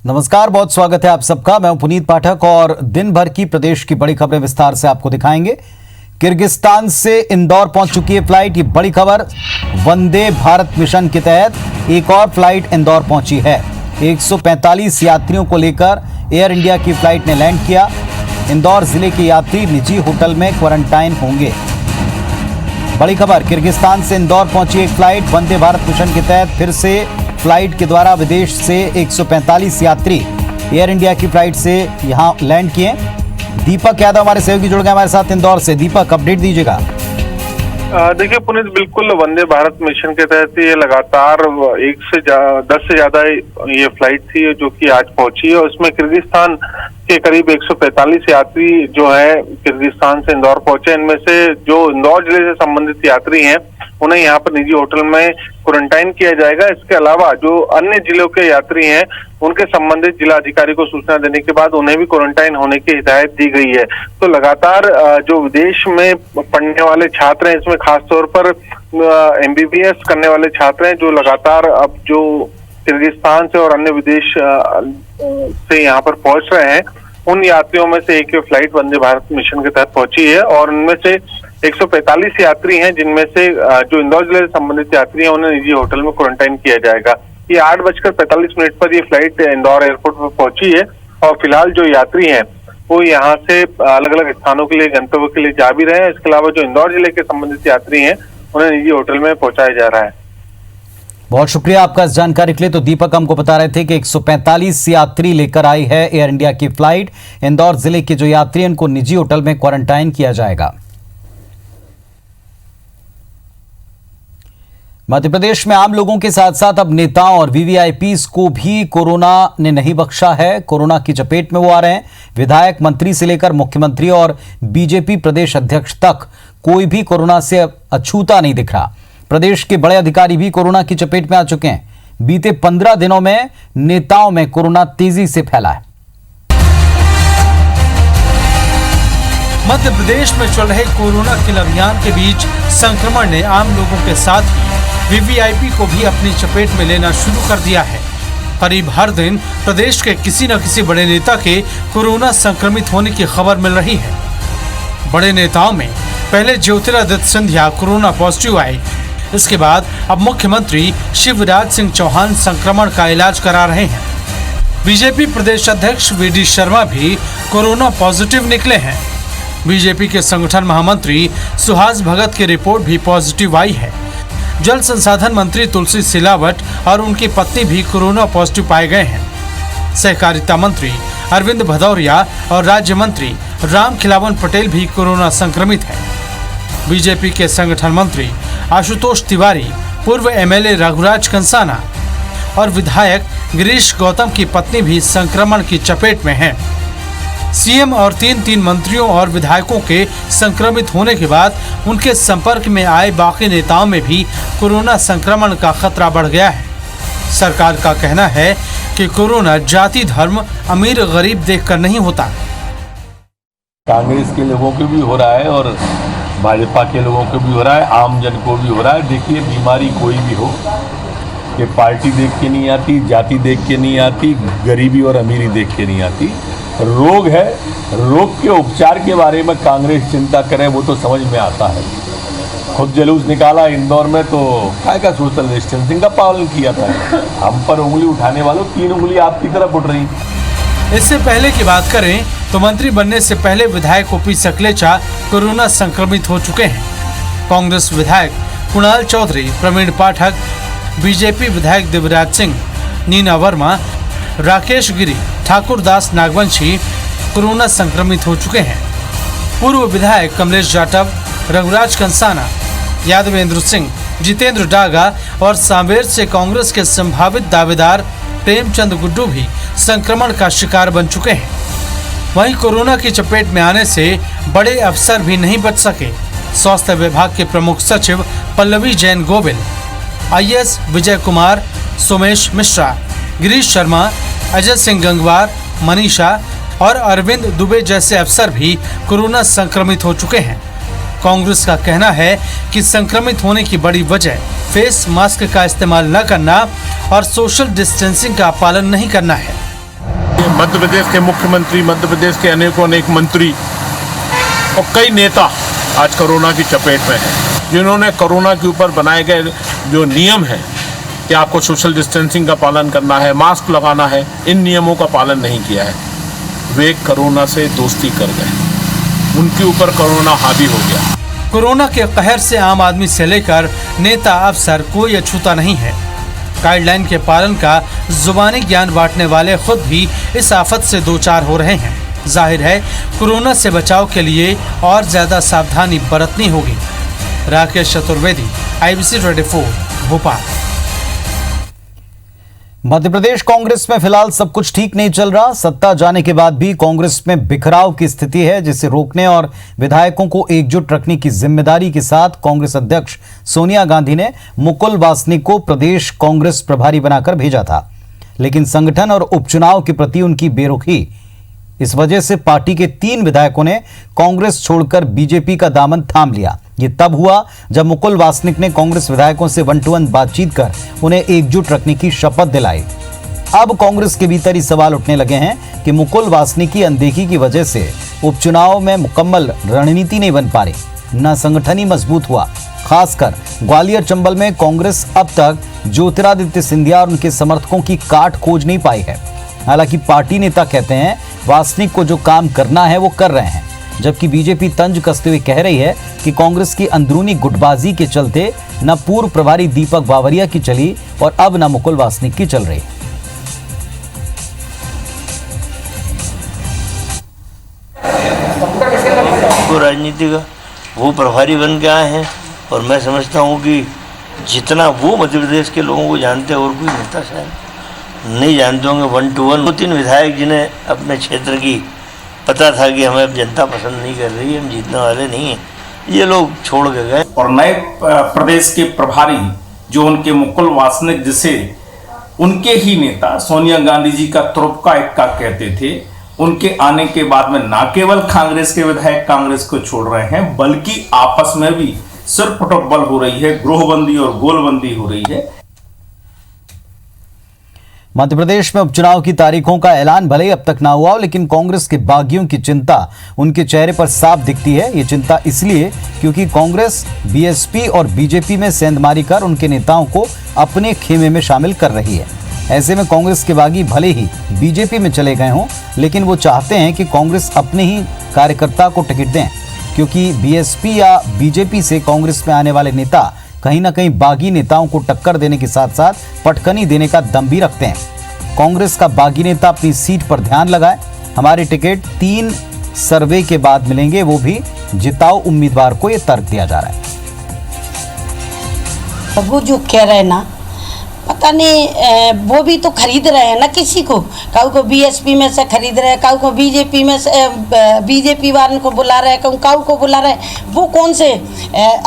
नमस्कार, बहुत स्वागत है आप सबका। मैं हूं पुनीत पाठक और दिन भर की प्रदेश की बड़ी खबरें विस्तार से आपको दिखाएंगे। किर्गिस्तान से इंदौर पहुंच चुकी है फ्लाइट, ये बड़ी खबर। वंदे भारत मिशन के तहत एक और फ्लाइट इंदौर पहुंची है। 145 यात्रियों को लेकर एयर इंडिया की फ्लाइट ने लैंड किया। इंदौर जिले के यात्री निजी होटल में क्वारंटाइन होंगे। बड़ी खबर, किर्गिस्तान से इंदौर पहुंची एक फ्लाइट। वंदे भारत मिशन के तहत फिर से फ्लाइट के द्वारा विदेश से 145 यात्री एयर इंडिया की फ्लाइट से यहां लैंड किए। दीपक यादव हमारे सहयोगी जुड़ गए हमारे साथ इंदौर से। दीपक, अपडेट दीजिएगा। देखिए पुनीत, बिल्कुल वंदे भारत मिशन के तहत ये लगातार 10 से ज्यादा ये फ्लाइट थी जो कि आज पहुंची है। और इसमें किर्गिस्तान के करीब 145 यात्री जो है किर्गिस्तान से इंदौर पहुंचे। इनमें से जो इंदौर जिले से संबंधित यात्री हैं उन्हें यहाँ पर निजी होटल में क्वारंटाइन किया जाएगा। इसके अलावा जो अन्य जिलों के यात्री हैं उनके संबंधित जिला अधिकारी को सूचना देने के बाद उन्हें भी क्वारंटाइन होने की हिदायत दी गई है। तो लगातार जो विदेश में पढ़ने वाले छात्र हैं, इसमें खासतौर पर MBBS करने वाले छात्र हैं जो लगातार अब जो किर्गिस्तान से और अन्य विदेश से यहाँ पर पहुंच रहे हैं, उन यात्रियों में से एक फ्लाइट वंदे भारत मिशन के तहत पहुंची है। और उनमें से 145 यात्री हैं जिनमें से जो इंदौर जिले से संबंधित यात्री हैं उन्हें निजी होटल में क्वारंटाइन किया जाएगा। ये 8:45 पर ये फ्लाइट इंदौर एयरपोर्ट पर पहुंची है। और फिलहाल जो यात्री हैं वो यहाँ से अलग अलग स्थानों के लिए, गंतव्य के लिए जा भी रहे हैं। इसके अलावा जो इंदौर जिले के संबंधित यात्री हैं उन्हें निजी होटल में पहुंचाया जा रहा है। बहुत शुक्रिया आपका इस जानकारी के लिए। तो दीपक हमको बता रहे थे कि 145 यात्री लेकर आई है एयर इंडिया की फ्लाइट। इंदौर जिले के जो यात्री हैं उनको निजी होटल में क्वारंटाइन किया जाएगा। मध्य प्रदेश में आम लोगों के साथ साथ अब नेताओं और VVIPs को भी कोरोना ने नहीं बख्शा है। कोरोना की चपेट में वो आ रहे हैं। विधायक, मंत्री से लेकर मुख्यमंत्री और बीजेपी प्रदेश अध्यक्ष तक कोई भी कोरोना से अछूता नहीं दिख रहा। प्रदेश के बड़े अधिकारी भी कोरोना की चपेट में आ चुके हैं। बीते 15 दिनों में नेताओं में कोरोना तेजी से फैला है। मध्य प्रदेश में चल रहे कोरोना किल अभियान के बीच संक्रमण ने आम लोगों के साथ ही VVIP को भी अपनी चपेट में लेना शुरू कर दिया है। करीब हर दिन प्रदेश के किसी न किसी बड़े नेता के कोरोना संक्रमित होने की खबर मिल रही है। बड़े नेताओं में पहले ज्योतिरादित्य सिंधिया कोरोना पॉजिटिव आए। इसके बाद अब मुख्यमंत्री शिवराज सिंह चौहान संक्रमण का इलाज करा रहे हैं। बीजेपी प्रदेश अध्यक्ष VD शर्मा भी कोरोना पॉजिटिव निकले हैं। बीजेपी के संगठन महामंत्री सुहास भगत की रिपोर्ट भी पॉजिटिव आई है। जल संसाधन मंत्री तुलसी सिलावट और उनकी पत्नी भी कोरोना पॉजिटिव पाए गए हैं। सहकारिता मंत्री अरविंद भदौरिया और राज्य मंत्री रामखिलावन पटेल भी कोरोना संक्रमित हैं। बीजेपी के संगठन मंत्री आशुतोष तिवारी, पूर्व MLA रघुराज कंसाना और विधायक गिरीश गौतम की पत्नी भी संक्रमण की चपेट में हैं। CM और तीन मंत्रियों और विधायकों के संक्रमित होने के बाद उनके संपर्क में आए बाकी नेताओं में भी कोरोना संक्रमण का खतरा बढ़ गया है। सरकार का कहना है कि कोरोना जाति, धर्म, अमीर गरीब देखकर नहीं होता। कांग्रेस के लोगों को भी हो रहा है और भाजपा के लोगों को भी हो रहा है, आम जन को भी हो रहा है। देखिए, बीमारी कोई भी हो, ये पार्टी देख के नहीं आती, जाति देख के नहीं आती, गरीबी और अमीरी देख के नहीं आती। रोग है, रोग के उपचार के बारे में कांग्रेस चिंता करे वो तो समझ में आता है। खुद जुलूस निकाला इंदौर में तो काय का सोशल डिस्टेंसिंग का पालन किया था। हम पर उंगली उठाने वालों 3 उंगली आपकी तरफ उठ रही। इससे पहले की बात करें तो मंत्री बनने से पहले विधायक OP सकलेचा कोरोना संक्रमित हो चुके हैं। कांग्रेस विधायक कुणाल चौधरी, प्रवीण पाठक, बीजेपी विधायक देवराज सिंह, नीना वर्मा, राकेश गिरी, ठाकुर दास नागवंशी कोरोना संक्रमित हो चुके हैं। पूर्व विधायक कमलेश जाटव, रघुराज कंसाना, यादवेंद्र सिंह, जितेंद्र डागा और सांवेर से कांग्रेस के संभावित दावेदार प्रेमचंद गुड्डू भी संक्रमण का शिकार बन चुके हैं। वहीं कोरोना की चपेट में आने से बड़े अफसर भी नहीं बच सके। स्वास्थ्य विभाग के प्रमुख सचिव पल्लवी जैन गोविल, IAS विजय कुमार, सोमेश मिश्रा, गिरीश शर्मा, अजय सिंह गंगवार, मनीषा और अरविंद दुबे जैसे अफसर भी कोरोना संक्रमित हो चुके हैं। कांग्रेस का कहना है कि संक्रमित होने की बड़ी वजह फेस मास्क का इस्तेमाल न करना और सोशल डिस्टेंसिंग का पालन नहीं करना है। मध्य प्रदेश के मुख्यमंत्री, मध्य प्रदेश के अनेक मंत्री और कई नेता आज कोरोना की चपेट में हैं, जिन्होंने कोरोना के ऊपर बनाए गए जो नियम हैं कि आपको सोशल डिस्टेंसिंग का पालन करना है, मास्क लगाना है, इन नियमों का पालन नहीं किया है। वे कोरोना से दोस्ती कर गए, उनके ऊपर कोरोना हावी हो गया। कोरोना के कहर से आम आदमी से लेकर नेता अफसर कोई अछूता नहीं है। गाइडलाइन के पालन का जुबानी ज्ञान बांटने वाले खुद भी इस आफत से दो चार हो रहे हैं। जाहिर है कोरोना से बचाव के लिए और ज्यादा सावधानी बरतनी होगी। राकेश चतुर्वेदी, IBC 24, भोपाल। मध्य प्रदेश कांग्रेस में फिलहाल सब कुछ ठीक नहीं चल रहा। सत्ता जाने के बाद भी कांग्रेस में बिखराव की स्थिति है, जिसे रोकने और विधायकों को एकजुट रखने की जिम्मेदारी के साथ कांग्रेस अध्यक्ष सोनिया गांधी ने मुकुल वासनिक को प्रदेश कांग्रेस प्रभारी बनाकर भेजा था। लेकिन संगठन और उपचुनाव के प्रति उनकी बेरुखी, इस वजह से पार्टी के 3 विधायकों ने कांग्रेस छोड़कर बीजेपी का दामन थाम लिया। ये तब हुआ जब मुकुल वासनिक ने कांग्रेस विधायकों से 1-to-1 बातचीत कर उन्हें एकजुट रखने की शपथ दिलाई। अब कांग्रेस के भीतर ही सवाल उठने लगे हैं कि मुकुल वासनिक की अनदेखी की वजह से उपचुनाव में मुकम्मल रणनीति नहीं बन पा रही, न संगठन ही मजबूत हुआ। खासकर ग्वालियर चंबल में कांग्रेस अब तक ज्योतिरादित्य सिंधिया और उनके समर्थकों की काट खोज नहीं पाई है। हालांकि पार्टी नेता कहते हैं वासनिक को जो काम करना है वो कर रहे हैं, जबकि बीजेपी तंज कसते हुए कह रही है कि कांग्रेस की अंदरूनी गुटबाजी के चलते न पूर्व प्रभारी दीपक बावरिया की चली और अब न मुकुल वासनिक की चल रही। वो राजनीति का वो प्रभारी बन के आए हैं और मैं समझता हूँ कि जितना वो मध्य प्रदेश के लोगों को जानते हैं और कोई नेता शायद नहीं जानते होंगे। 1-to-1 2-3 विधायक जिन्हें अपने क्षेत्र की पता था कि हमें अब जनता पसंद नहीं कर रही है, हम जीतने वाले नहीं हैं, ये लोग छोड़ के गए। और नए प्रदेश के प्रभारी जो उनके मुकुल वासनिक, जिसे उनके ही नेता सोनिया गांधी जी का तुरुपका इक्का कहते थे, उनके आने के बाद में न केवल कांग्रेस के विधायक कांग्रेस को छोड़ रहे हैं, बल्कि आपस में भी सिर पटोबल हो रही है, ग्रोहबंदी और गोलबंदी हो रही है। मध्य प्रदेश में उपचुनाव की तारीखों का ऐलान भले ही अब तक ना हुआ हो, लेकिन कांग्रेस के बागियों की चिंता उनके चेहरे पर साफ दिखती है। ये चिंता इसलिए क्योंकि कांग्रेस बीएसपी और बीजेपी में सेंधमारी कर उनके नेताओं को अपने खेमे में शामिल कर रही है। ऐसे में कांग्रेस के बागी भले ही बीजेपी में चले गए हों, लेकिन वो चाहते हैं कि कांग्रेस अपने ही कार्यकर्ता को टिकट दें, क्योंकि बीएसपी या बीजेपी से कांग्रेस में आने वाले नेता कहीं ना कहीं बागी नेताओं को टक्कर देने के साथ साथ पटकनी देने का दम भी रखते हैं। कांग्रेस का बागी नेता अपनी सीट पर ध्यान लगाए। हमारे टिकट 3 सर्वे के बाद मिलेंगे, वो भी जिताऊ उम्मीदवार को, ये तर्क दिया जा रहा है। वो जो कह रहे हैं ना, पता नहीं वो भी तो खरीद रहे हैं ना किसी को, काऊ को बीएसपी में से खरीद रहे हैं, काऊ को बीजेपी में से बीजेपी वालों को बुला रहे हैं, काऊ को बुला रहे हैं। वो कौन से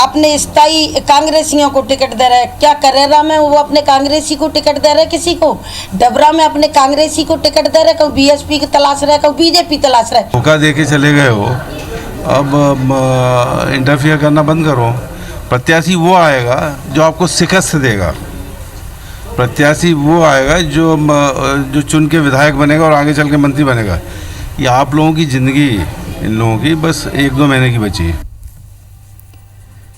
अपने स्थायी कांग्रेसियों को टिकट दे रहे हैं? क्या करेरा में वो अपने कांग्रेसी को टिकट दे रहे हैं, किसी को डबरा में अपने कांग्रेसी को टिकट दे रहे, कभी बीएसपी की तलाश रहे, कभी बीजेपी तलाश रहे। धोखा दे के चले गए हो, अब इंटरफियर करना बंद करो। प्रत्याशी वो आएगा जो आपको शिकस्त देगा, प्रत्याशी वो आएगा जो चुन के विधायक बनेगा और आगे चल के मंत्री बनेगा। ये आप लोगों की जिंदगी, इन लोगों की बस 1-2 महीने की बची है।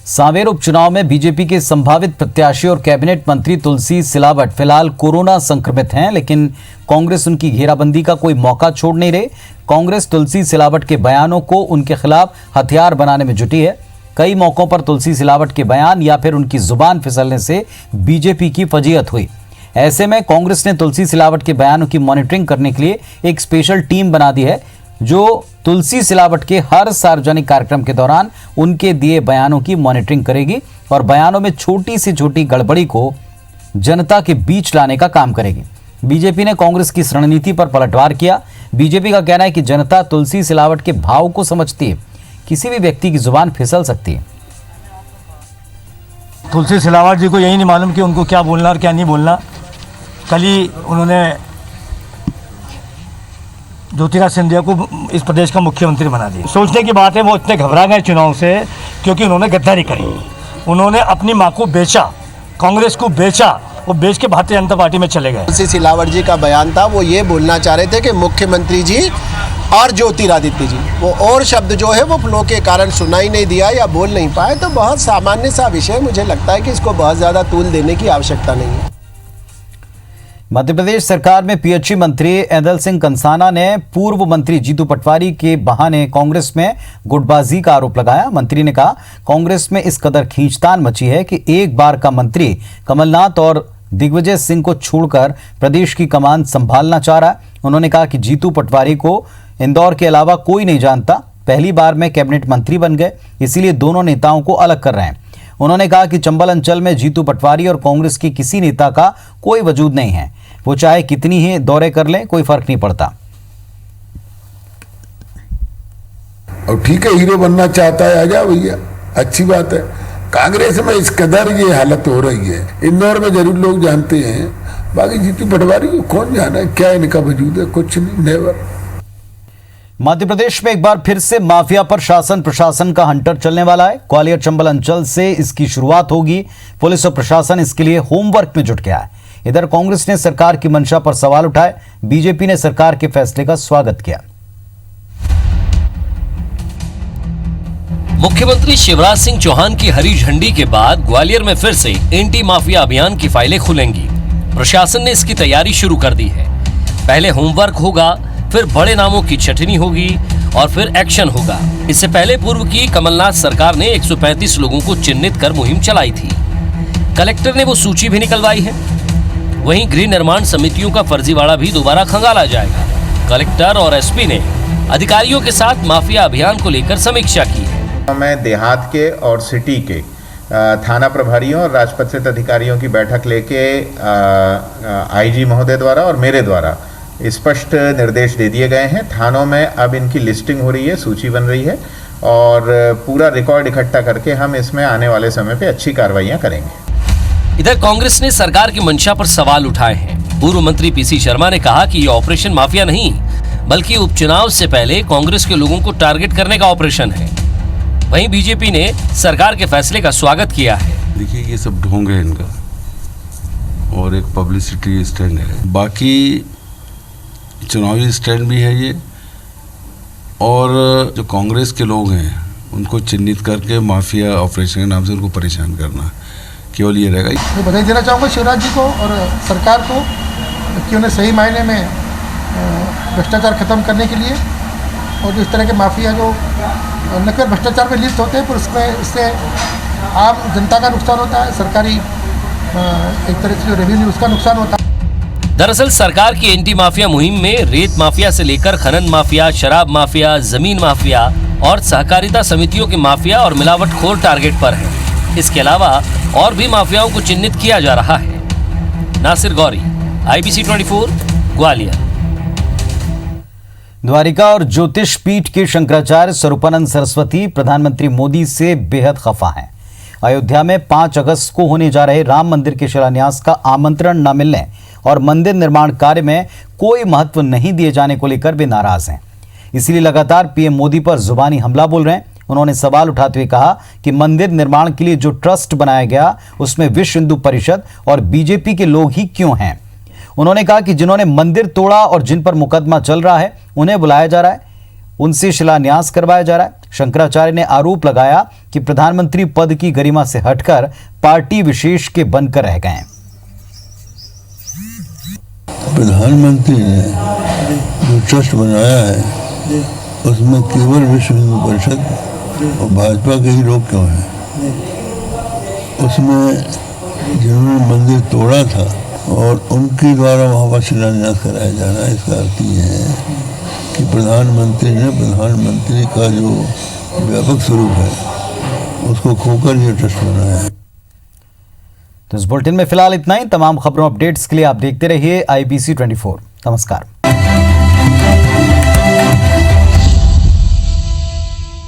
सांवेर उपचुनाव में बीजेपी के संभावित प्रत्याशी और कैबिनेट मंत्री तुलसी सिलावट फिलहाल कोरोना संक्रमित हैं, लेकिन कांग्रेस उनकी घेराबंदी का कोई मौका छोड़ नहीं रही। कांग्रेस तुलसी सिलावट के बयानों को उनके खिलाफ हथियार बनाने में जुटी है। कई मौकों पर तुलसी सिलावट के बयान या फिर उनकी जुबान फिसलने से बीजेपी की फजीहत हुई। ऐसे में कांग्रेस ने तुलसी सिलावट के बयानों की मॉनिटरिंग करने के लिए एक स्पेशल टीम बना दी है, जो तुलसी सिलावट के हर सार्वजनिक कार्यक्रम के दौरान उनके दिए बयानों की मॉनिटरिंग करेगी और बयानों में छोटी से छोटी गड़बड़ी को जनता के बीच लाने का काम करेगी। बीजेपी ने कांग्रेस की इस रणनीति पर पलटवार किया। बीजेपी का कहना है कि जनता तुलसी सिलावट के भाव को समझती है, किसी भी व्यक्ति की जुबान फिसल सकती है। तुलसी सिलावट जी को यही नहीं मालूम कि उनको क्या बोलना और क्या नहीं बोलना। कल ही उन्होंने ज्योतिरादित्य सिंधिया को इस प्रदेश का मुख्यमंत्री बना दिया। सोचने की बात है वो इतने घबरा गए चुनाव से क्योंकि उन्होंने गद्दारी करी। उन्होंने अपनी माँ को बेचा, कांग्रेस को बेचा वो बेच के भारतीय जनता पार्टी में चले गए। तुलसी सिलावट जी का बयान था, वो ये बोलना चाह रहे थे कि मुख्यमंत्री जी और ज्योतिरादित्य जी, वो और शब्द जो है वो फ्लो के कारण सुनाई नहीं दिया या बोल नहीं पाए। तो बहुत सामान्य सा विषय, मुझे लगता है कि इसको बहुत ज़्यादा तूल देने की आवश्यकता नहीं है। मध्य प्रदेश सरकार में पीएचई मंत्री ऐदल सिंह कंसाना ने पूर्व मंत्री जीतू पटवारी के बहाने कांग्रेस में गुटबाजी का आरोप लगाया। मंत्री ने कहा, कांग्रेस में इस कदर खींचतान मची है कि एक बार का मंत्री कमलनाथ और दिग्विजय सिंह को छोड़कर प्रदेश की कमान संभालना चाह रहा है। उन्होंने कहा कि जीतू पटवारी को इंदौर के अलावा कोई नहीं जानता, पहली बार में कैबिनेट मंत्री बन गए, इसीलिए दोनों नेताओं को अलग कर रहे हैं। उन्होंने कहा कि चंबल अंचल में जीतू पटवारी और कांग्रेस के किसी नेता का कोई वजूद नहीं है, वो चाहे कितनी ही दौरे कर लें, कोई फर्क नहीं पड़ता। और ठीक है, हीरो बनना चाहता है, आ जाओ भैया, अच्छी बात है। कांग्रेस में इस कदर ये हालत हो रही है, इंदौर में जरूर लोग जानते हैं, बाकी जीतू पटवारी को कौन जाना है, क्या इनका वजूद है, कुछ नहीं, नेवर। मध्य प्रदेश में एक बार फिर से माफिया पर शासन प्रशासन का हंटर चलने वाला है। ग्वालियर चंबल अंचल से इसकी शुरुआत होगी। पुलिस और प्रशासन इसके लिए होमवर्क में जुट गया है। इधर कांग्रेस ने सरकार की मंशा पर सवाल उठाए, बीजेपी ने सरकार के फैसले का स्वागत किया। मुख्यमंत्री शिवराज सिंह चौहान की हरी झंडी के बाद ग्वालियर में फिर से एंटी माफिया अभियान की फाइलें खुलेंगी। प्रशासन ने इसकी तैयारी शुरू कर दी है। पहले होमवर्क होगा, फिर बड़े नामों की छटनी होगी और फिर एक्शन होगा। इससे पहले पूर्व की कमलनाथ सरकार ने 135 लोगों को चिन्हित कर मुहिम चलाई थी। कलेक्टर ने वो सूची भी निकलवाई है। वहीं गृह निर्माण समितियों का फर्जीवाड़ा भी दोबारा खंगाला जाएगा। कलेक्टर और एसपी ने अधिकारियों के साथ माफिया अभियान को लेकर समीक्षा की है। मैं देहात के और सिटी के थाना प्रभारियों और राजपत्रित अधिकारियों की बैठक लेके आईजी महोदय द्वारा और मेरे द्वारा स्पष्ट निर्देश दे दिए गए हैं। थानों में अब इनकी लिस्टिंग हो रही है, सूची बन रही है और पूरा रिकॉर्ड इकट्ठा करके हम इसमें आने वाले समय पे अच्छी कार्रवाइयां करेंगे। इधर कांग्रेस ने सरकार की मंशा पर सवाल उठाए हैं। पूर्व मंत्री पीसी शर्मा ने कहा कि ये ऑपरेशन माफिया नहीं, बल्कि उपचुनाव से पहले कांग्रेस के लोगों को टारगेट करने का ऑपरेशन है। वहीं बीजेपी ने सरकार के फैसले का स्वागत किया है। देखिए, ये सब ढोंग है इनका और एक पब्लिसिटी स्टैंड है, बाकी चुनावी स्टैंड भी है ये। और जो कांग्रेस के लोग हैं उनको चिन्हित करके माफिया ऑपरेशन के नाम से उनको परेशान करना, केवल ये रहेगा। मैं बधाई देना चाहूँगा शिवराज जी को और सरकार को कि उन्हें सही मायने में भ्रष्टाचार खत्म करने के लिए, और जो इस तरह के माफिया जो न केवल भ्रष्टाचार में लिप्त होते हैं पर उसमें इससे आम जनता का नुकसान होता है, सरकारी एक तरह से जो रेवेन्यू उसका नुकसान होता है। दरअसल सरकार की एंटी माफिया मुहिम में रेत माफिया से लेकर खनन माफिया, शराब माफिया, जमीन माफिया और सहकारिता समितियों के माफिया और मिलावटखोर टारगेट पर है। इसके अलावा और भी माफियाओं को चिन्हित किया जा रहा है। नासिर गौरी, IBC 24, ग्वालियर। द्वारिका और ज्योतिष पीठ के शंकराचार्य स्वरूपानंद सरस्वती प्रधानमंत्री मोदी से बेहद खफा हैं। अयोध्या में 5 अगस्त को होने जा रहे राम मंदिर के शिलान्यास का आमंत्रण न मिलने और मंदिर निर्माण कार्य में कोई महत्व नहीं दिए जाने को लेकर वे नाराज हैं। इसलिए लगातार पीएम मोदी पर जुबानी हमला बोल रहे हैं। उन्होंने सवाल उठाते हुए कहा कि मंदिर निर्माण के लिए जो ट्रस्ट बनाया गया उसमें विश्व हिंदू परिषद और बीजेपी के लोग ही क्यों हैं। उन्होंने कहा कि जिन्होंने मंदिर तोड़ा और जिन पर मुकदमा चल रहा है उन्हें बुलाया जा रहा है, उनसे शिलान्यास करवाया जा रहा है। शंकराचार्य ने आरोप लगाया कि प्रधानमंत्री पद की गरिमा से हटकर पार्टी विशेष के बनकर रह गए हैं। प्रधानमंत्री ने जो ट्रस्ट बनाया है उसमें केवल विश्व हिंदू परिषद और भाजपा के ही लोग क्यों हैं। उसमें जिन्होंने मंदिर तोड़ा था और उनके द्वारा वहाँ पर शिलान्यास कराया जा रहा है, इसका अर्थ ये है कि प्रधानमंत्री ने प्रधानमंत्री का जो व्यापक स्वरूप है उसको खोकर ये ट्रस्ट बनाया है। तो इस बुलेटिन में फिलहाल इतना ही। तमाम खबरों अपडेट्स के लिए आप देखते रहिए IBC 24। नमस्कार।